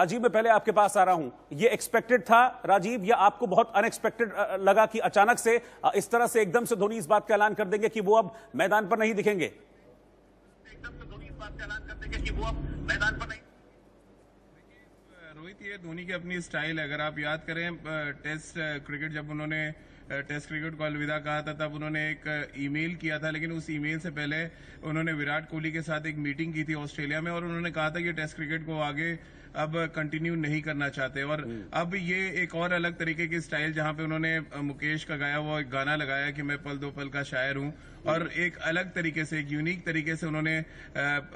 राजीव, मैं पहले आपके पास आ रहा हूं। ये एक्सपेक्टेड था राजीव, या आपको बहुत अनएक्सपेक्टेड लगा कि अचानक से इस तरह से एकदम से धोनी इस बात का ऐलान कर देंगे कि वो अब मैदान पर नहीं दिखेंगे? रोहित, ये धोनी की अपनी स्टाइल है। अगर आप याद करें, टेस्ट क्रिकेट जब उन्होंने टेस्ट क्रिकेट को अलविदा कहा था, तब उन्होंने एक ईमेल किया था, लेकिन उस ईमेल से पहले उन्होंने विराट कोहली के साथ एक मीटिंग की थी ऑस्ट्रेलिया में, और उन्होंने कहा था कि टेस्ट क्रिकेट को आगे अब कंटिन्यू नहीं करना चाहते। और अब ये एक और अलग तरीके की स्टाइल, जहां पे उन्होंने मुकेश का गाया हुआ एक गाना लगाया कि मैं पल दो पल का शायर हूं, और एक अलग तरीके से, एक यूनिक तरीके से उन्होंने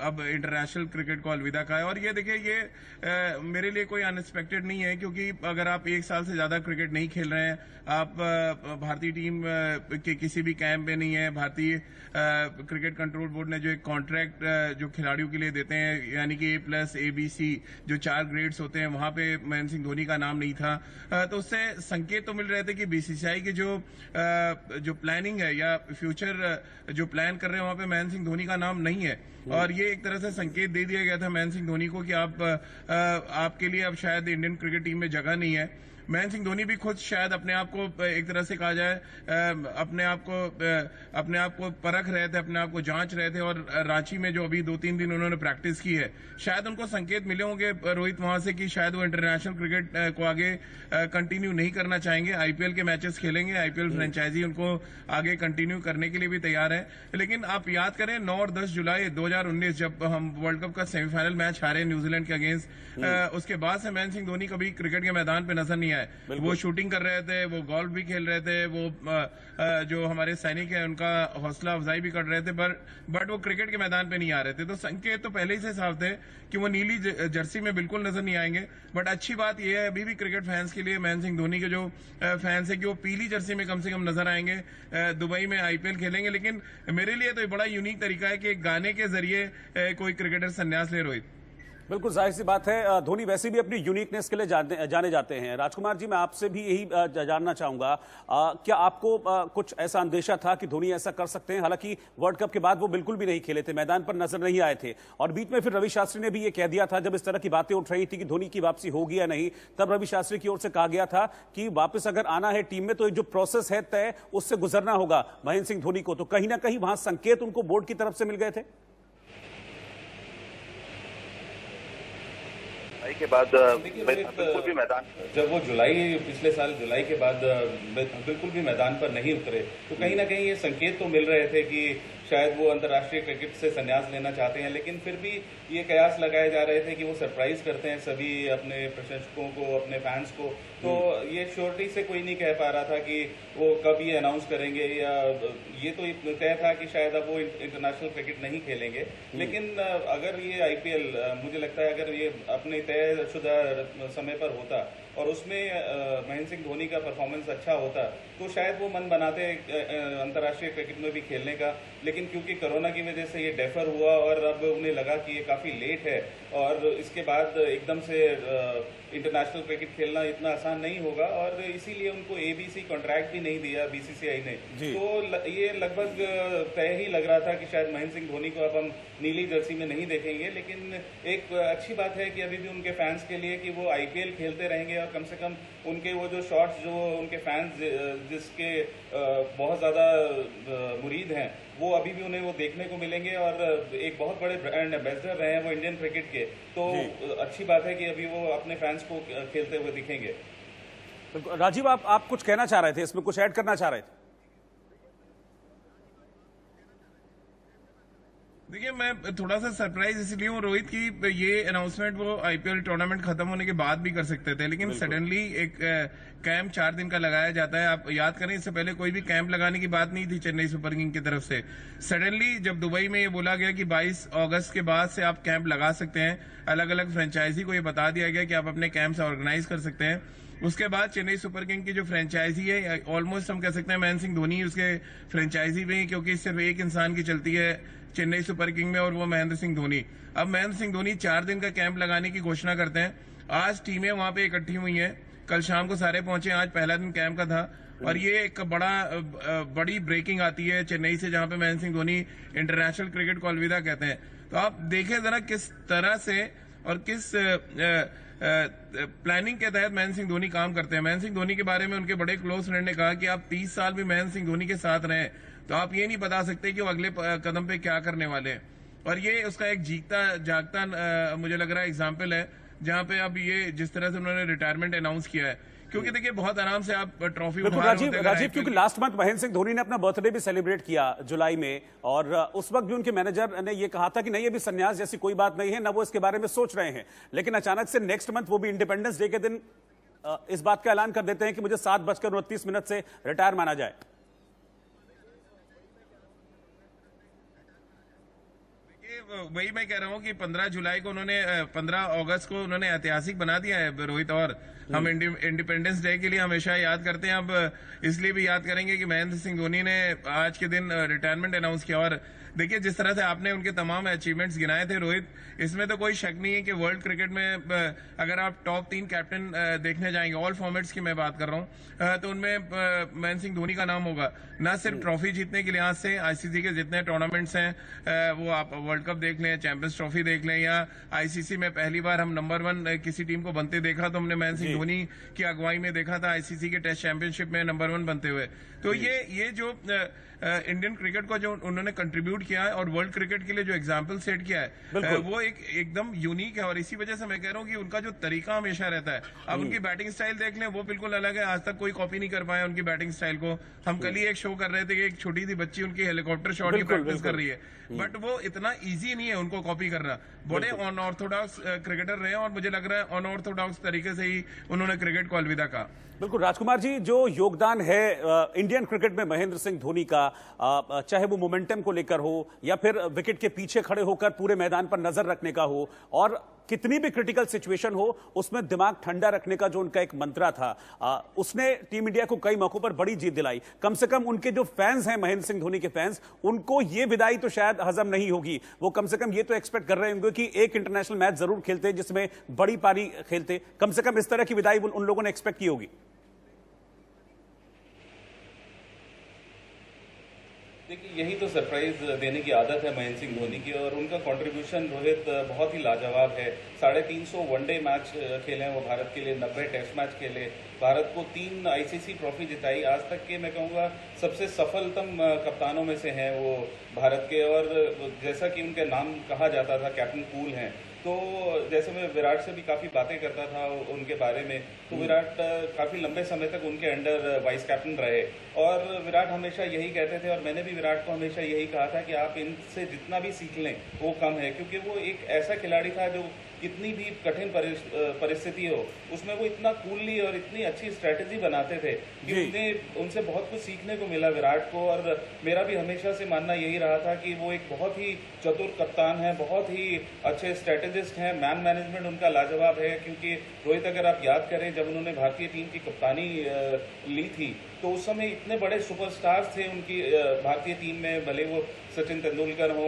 अब इंटरनेशनल क्रिकेट को अलविदा कहा है। और ये देखिए, ये मेरे लिए कोई अनएक्सपेक्टेड नहीं है, क्योंकि अगर आप एक साल से ज्यादा क्रिकेट नहीं खेल रहे हैं, आप भारतीय टीम के किसी भी कैंप में नहीं है, भारतीय क्रिकेट कंट्रोल बोर्ड ने जो एक कॉन्ट्रैक्ट जो खिलाड़ियों के लिए देते हैं, यानी कि A+, ABC, जो 4 ग्रेड्स होते हैं, वहां पे महेंद्र सिंह धोनी का नाम नहीं था, तो उससे संकेत तो मिल रहे थे कि BCCI की जो प्लानिंग है या फ्यूचर जो प्लान कर रहे हैं, वहां पे महेंद्र सिंह धोनी का नाम नहीं है। और ये एक तरह से संकेत दे दिया गया था महेंद्र सिंह धोनी को कि आपके लिए अब शायद इंडियन क्रिकेट टीम में जगह नहीं है। महेंद्र सिंह धोनी भी खुद शायद अपने आप को, एक तरह से कहा जाए, अपने आप को परख रहे थे, अपने आप को जांच रहे थे। और रांची में जो अभी 2-3 दिन उन्होंने प्रैक्टिस की है, शायद उनको संकेत मिले होंगे रोहित वहां से कि शायद वो इंटरनेशनल क्रिकेट को आगे कंटिन्यू नहीं करना चाहेंगे। IPL के मैचेस खेलेंगे, IPL फ्रेंचाइजी उनको आगे कंटिन्यू करने के लिए भी तैयार है। लेकिन आप याद करें, 9 और 10 जुलाई 2019 जब हम वर्ल्ड कप का सेमीफाइनल मैच हारे न्यूजीलैंड के अगेंस्ट, उसके बाद से महेंद्र सिंह धोनी कभी क्रिकेट के मैदान पे नजर नहीं आए। वो शूटिंग कर रहे थे, वो गोल्फ भी खेल रहे थे, वो जो हमारे सैनिक हैं उनका हौसला अफजाई भी कर रहे थे, बट वो क्रिकेट के मैदान पे नहीं आ रहे थे। तो संकेत तो पहले ही से साफ थे कि वो नीली जर्सी में बिल्कुल नजर नहीं आएंगे। बट अच्छी बात यह है अभी भी क्रिकेट फैंस के लिए, महेंद्र सिंह धोनी के जो फैंस है, कि वो पीली जर्सी में कम से कम नजर आएंगे, दुबई में IPL खेलेंगे। लेकिन मेरे लिए तो बड़ा यूनिक तरीका है कि एक गाने के जरिए कोई क्रिकेटर संन्यास ले। रोहित, बिल्कुल जाहिर सी बात है, धोनी वैसे भी अपनी यूनिकनेस के लिए जाने जाते हैं। राजकुमार जी, मैं आपसे भी यही जानना चाहूंगा, क्या आपको कुछ ऐसा अंदेशा था कि धोनी ऐसा कर सकते हैं? हालांकि वर्ल्ड कप के बाद वो बिल्कुल भी नहीं खेले थे, मैदान पर नजर नहीं आए थे, और बीच में फिर रवि शास्त्री ने भी ये कह दिया था, जब इस तरह की बातें उठ रही थी कि धोनी की वापसी होगी या नहीं, तब रवि शास्त्री की ओर से कहा गया था कि वापस अगर आना है टीम में तो जो प्रोसेस है तय, उससे गुजरना होगा महेंद्र सिंह धोनी को। तो कहीं ना कहीं वहां संकेत उनको बोर्ड की तरफ से मिल गए थे के बाद बिल्कुल भी मैदान, जब वो पिछले साल जुलाई के बाद बिल्कुल भी मैदान पर नहीं उतरे, तो कहीं ना कहीं ये संकेत तो मिल रहे थे कि शायद वो अंतर्राष्ट्रीय क्रिकेट से संन्यास लेना चाहते हैं। लेकिन फिर भी ये कयास लगाए जा रहे थे कि वो सरप्राइज करते हैं सभी अपने प्रशंसकों को, अपने फैंस को। तो ये श्योरिटी से कोई नहीं कह पा रहा था कि वो कब ये अनाउंस करेंगे, या ये तो तय था कि शायद अब वो इंटरनेशनल क्रिकेट नहीं खेलेंगे। लेकिन अगर ये IPL, मुझे लगता है अगर ये अपने तयशुदा समय पर होता और उसमें महेंद्र सिंह धोनी का परफॉर्मेंस अच्छा होता, तो शायद वो मन बनाते अंतर्राष्ट्रीय क्रिकेट में भी खेलने का। लेकिन क्योंकि कोरोना की वजह से ये डेफर हुआ, और अब उन्हें लगा कि ये काफ़ी लेट है, और इसके बाद एकदम से इंटरनेशनल क्रिकेट खेलना इतना आसान नहीं होगा, और इसीलिए उनको ABC कॉन्ट्रैक्ट भी नहीं दिया BCCI ने। तो ये लगभग तय ही लग रहा था कि शायद महेंद्र सिंह धोनी को अब हम नीली जर्सी में नहीं देखेंगे। लेकिन एक अच्छी बात है कि अभी भी उनके फैंस के लिए कि वो IPL खेलते रहेंगे, और कम से कम उनके वो जो शॉट्स, जो उनके फैंस जिसके बहुत ज़्यादा मुरीद हैं, वो अभी भी उन्हें वो देखने को मिलेंगे। और एक बहुत बड़े ब्रांड एम्बेसडर रहे हैं वो इंडियन क्रिकेट के, तो अच्छी बात है कि अभी वो अपने फैंस को खेलते हुए दिखेंगे। राजीव, आप कुछ कहना चाह रहे थे, इसमें कुछ ऐड करना चाह रहे थे? देखिए, मैं थोड़ा सा सरप्राइज इसलिए हूँ रोहित की ये अनाउंसमेंट वो IPL टूर्नामेंट खत्म होने के बाद भी कर सकते थे, लेकिन सडनली एक कैंप 4 दिन का लगाया जाता है। आप याद करें, इससे पहले कोई भी कैंप लगाने की बात नहीं थी चेन्नई सुपर किंग की तरफ से। सडनली जब दुबई में ये बोला गया कि 22 अगस्त के बाद से आप कैंप लगा सकते हैं, अलग अलग फ्रेंचाइजी को ये बता दिया गया कि आप अपने कैंप्स ऑर्गेनाइज कर सकते हैं। उसके बाद चेन्नई सुपर किंग की जो फ्रेंचाइजी है, ऑलमोस्ट हम कह सकते हैं महेंद्र सिंह धोनी उसके फ्रेंचाइजी में ही, क्योंकि सिर्फ एक इंसान की चलती है चेन्नई सुपर किंग में, और वो महेंद्र सिंह धोनी। अब महेंद्र सिंह धोनी 4 दिन का कैंप लगाने की घोषणा करते हैं। आज टीमें वहां पे इकट्ठी हुई हैं, कल शाम को सारे पहुंचे, आज पहला दिन कैंप का था। और ये एक बड़ी ब्रेकिंग आती है चेन्नई से, जहां पे महेंद्र सिंह धोनी इंटरनेशनल क्रिकेट को अलविदा कहते हैं। तो आप देखें जरा किस तरह से और किस प्लानिंग के तहत महेंद्र सिंह धोनी काम करते हैं। महेंद्र सिंह धोनी के बारे में उनके बड़े क्लोज फ्रेंड ने कहा कि आप 30 साल भी महेंद्र सिंह धोनी के साथ रहे तो आप ये नहीं बता सकते कि वो अगले कदम पे क्या करने वाले हैं। और ये उसका एक जीता जागता मुझे लग रहा है एग्जाम्पल है, जहां पे अब ये जिस तरह से उन्होंने रिटायरमेंट अनाउंस किया है, क्योंकि देखिए बहुत आराम से आप ट्रॉफी राजीव क्योंकि लास्ट मंथ महेंद्र सिंह धोनी ने अपना बर्थडे भी सेलिब्रेट किया जुलाई में, और उस वक्त भी उनके मैनेजर ने ये कहा था कि नहीं अभी संन्यास जैसी कोई बात नहीं है, ना वो इसके बारे में सोच रहे हैं। लेकिन अचानक से नेक्स्ट मंथ वो भी इंडिपेंडेंस डे के दिन इस बात का ऐलान कर देते हैं कि मुझे 7:29 से रिटायर माना जाए। वही मैं कह रहा हूँ कि 15 अगस्त को उन्होंने ऐतिहासिक बना दिया है रोहित, और हम इंडिपेंडेंस डे के लिए हमेशा याद करते हैं। अब इसलिए भी याद करेंगे कि महेंद्र सिंह धोनी ने आज के दिन रिटायरमेंट अनाउंस किया। और देखिए जिस तरह से आपने उनके तमाम अचीवमेंट्स गिनाए थे रोहित, इसमें तो कोई शक नहीं है कि वर्ल्ड क्रिकेट में अगर आप टॉप 3 कैप्टन देखने जाएंगे, ऑल फॉर्मेट्स की मैं बात कर रहा हूँ, तो उनमें महेंद्र सिंह धोनी का नाम होगा। न सिर्फ ट्रॉफी जीतने के लिहाज से, आईसीसी के जितने टूर्नामेंट्स हैं वो आप वर्ल्ड कप देख लें, चैंपियंस ट्रॉफी देख लें, या आईसीसी में पहली बार हम नंबर 1 किसी टीम को बनते देखा तो हमने महेंद्र सिंह धोनी की अगुवाई में देखा था आईसीसी के टेस्ट चैंपियनशिप में नंबर 1 बनते हुए। तो ये जो इंडियन क्रिकेट को जो उन्होंने कंट्रीब्यूट किया है और वर्ल्ड क्रिकेट के लिए जो एग्जाम्पल सेट किया है, वो एकदम यूनिक है। और इसी वजह से मैं कह रहा हूँ कि उनका जो तरीका हमेशा रहता है, अब उनकी बैटिंग स्टाइल देख लें, वो बिल्कुल अलग है। आज तक कोई कॉपी नहीं कर पाया उनकी बैटिंग स्टाइल को। हम कल ही एक शो कर रहे थे कि एक छोटी सी बच्ची उनकी हेलीकॉप्टर शॉट की प्रैक्टिस कर रही है, बट वो इतना ईजी नहीं है उनको कॉपी करना। बड़े अनऑर्थोडॉक्स क्रिकेटर रहे हैं और मुझे लग रहा है अनऑर्थोडॉक्स तरीके से ही उन्होंने क्रिकेट को अलविदा कहा। बिल्कुल राजकुमार जी, जो योगदान है इंडियन क्रिकेट में महेंद्र सिंह धोनी का, चाहे वो मोमेंटम को लेकर हो या फिर विकेट के पीछे खड़े होकर पूरे मैदान पर नजर रखने का हो, और कितनी भी क्रिटिकल सिचुएशन हो उसमें दिमाग ठंडा रखने का जो उनका एक मंत्रा था, उसने टीम इंडिया को कई मौकों पर बड़ी जीत दिलाई। कम से कम उनके जो फैंस हैं महेंद्र सिंह धोनी के फैंस, उनको ये विदाई तो शायद हजम नहीं होगी। वो कम से कम ये तो एक्सपेक्ट कर रहे होंगे कि एक इंटरनेशनल मैच जरूर खेलते जिसमें बड़ी पारी खेलते, कम से कम इस तरह की विदाई उन लोगों ने एक्सपेक्ट की होगी। देखिए यही तो सरप्राइज देने की आदत है महेंद्र सिंह धोनी की, और उनका कंट्रीब्यूशन रोहित बहुत ही लाजवाब है। 350 वनडे मैच खेले हैं वो भारत के लिए, 90 टेस्ट मैच खेले, भारत को 3 आईसीसी ट्रॉफी जिताई। आज तक के मैं कहूँगा सबसे सफलतम कप्तानों में से हैं वो भारत के। और जैसा कि उनका नाम कहा जाता था, कैप्टन कूल हैं, तो जैसे मैं विराट से भी काफ़ी बातें करता था उनके बारे में, तो विराट काफ़ी लंबे समय तक उनके अंडर वाइस कैप्टन रहे, और विराट हमेशा यही कहते थे, और मैंने भी विराट को हमेशा यही कहा था कि आप इनसे जितना भी सीख लें वो कम है, क्योंकि वो एक ऐसा खिलाड़ी था जो कितनी भी कठिन परिस्थिति हो उसमें वो इतना कूलली और इतनी अच्छी स्ट्रेटेजी बनाते थे कि उनसे बहुत कुछ सीखने को मिला विराट को। और मेरा भी हमेशा से मानना यही रहा था कि वो एक बहुत ही चतुर कप्तान है, बहुत ही अच्छे स्ट्रेटेजिस्ट हैं। मैन मैनेजमेंट उनका लाजवाब है, क्योंकि रोहित अगर आप याद करें जब उन्होंने भारतीय टीम की कप्तानी ली थी तो उस समय इतने बड़े सुपरस्टार्स थे उनकी भारतीय टीम में, भले वो सचिन तेंदुलकर हो,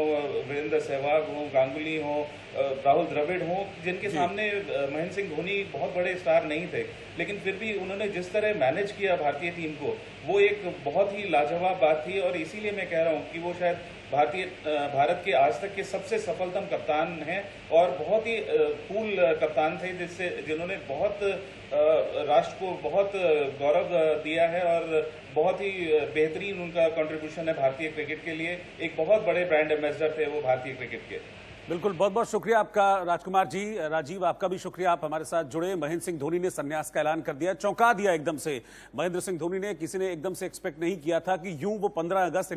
वीरेंद्र सहवाग हो, गांगुली हो, राहुल द्रविड़ हो, जिनके सामने महेंद्र सिंह धोनी बहुत बड़े स्टार नहीं थे, लेकिन फिर भी उन्होंने जिस तरह मैनेज किया भारतीय टीम को, वो एक बहुत ही लाजवाब बात थी। और इसीलिए मैं कह रहा हूँ कि वो शायद भारत के आज तक के सबसे सफलतम कप्तान हैं, और बहुत ही कूल कप्तान थे जिन्होंने बहुत राष्ट्र को बहुत गौरव दिया है, और बहुत ही बेहतरीन उनका कंट्रीब्यूशन है भारतीय क्रिकेट के लिए। एक बहुत बड़े ब्रांड एम्बेसडर थे वो भारतीय क्रिकेट के। बिल्कुल, बहुत बहुत शुक्रिया आपका राजकुमार जी। राजीव, आपका भी शुक्रिया, आप हमारे साथ जुड़े। महेंद्र सिंह धोनी ने संन्यास का ऐलान कर दिया, चौंका दिया एकदम से। महेंद्र सिंह धोनी ने, किसी ने एकदम से एक्सपेक्ट नहीं किया था कि यूं वो 15 अगस्त